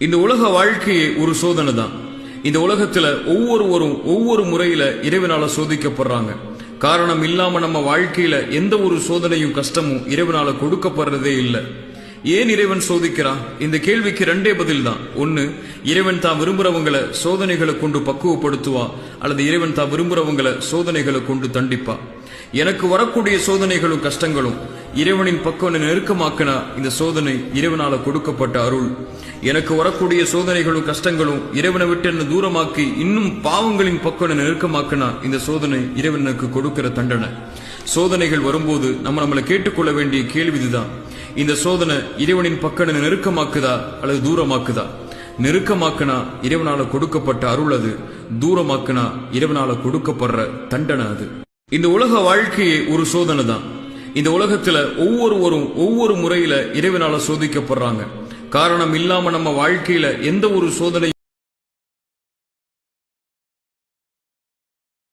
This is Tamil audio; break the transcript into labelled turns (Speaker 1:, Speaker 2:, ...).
Speaker 1: இந்த உலக வாழ்க்கையே ஒரு சோதனை தான். இந்த உலகத்துல ஒவ்வொருவரும் ஒவ்வொரு முறையில இறைவனால சோதிக்கப்படுறாங்க. காரணம் இல்லாம நம்ம வாழ்க்கையில எந்த ஒரு சோதனையும் கஷ்டமும் இறைவனால கொடுக்கப்படுறதே இல்லை. ஏன் இறைவன் சோதிக்கிறான்? இந்த கேள்விக்கு ரெண்டே பதில் தான். ஒன்னு, இறைவன் தான் விரும்புறவங்களை சோதனைகளை கொண்டு பக்குவப்படுத்துவா, அல்லது இறைவன் தான் விரும்புறவங்களை சோதனைகளை கொண்டு தண்டிப்பா. எனக்கு வரக்கூடிய சோதனைகளும் கஷ்டங்களும் இறைவனின் பக்கம் நெருக்கமாக்கினா இந்த சோதனை இறைவனால கொடுக்கப்பட்ட அருள். எனக்கு வரக்கூடிய சோதனைகளும் கஷ்டங்களும் இறைவனை விட்டு என்ன தூரமாக்கி இன்னும் பாவங்களின் பக்கம் நெருக்கமாக்கினா இந்த சோதனை இறைவனுக்கு கொடுக்கிற தண்டனை. சோதனைகள் வரும்போது நம்மளை கேட்டுக்கொள்ள வேண்டிய கேள்வி இதுதான்: இந்த சோதனை இறைவனின் பக்கம் நெருக்கமாக்குதா அல்லது தூரமாக்குதா? நெருக்கமாக்குனா இறைவனால கொடுக்கப்பட்ட அருள் அது, தூரமாக்குனா இறைவனால கொடுக்கப்படுற தண்டனை அது. இந்த உலக வாழ்க்கையே ஒரு சோதனை தான். இந்த உலகத்துல ஒவ்வொருவரும் ஒவ்வொரு முறையில இறைவனால சோதிக்கப்படுறாங்க. காரணம் இல்லாம நம்ம வாழ்க்கையில எந்த ஒரு சோதனை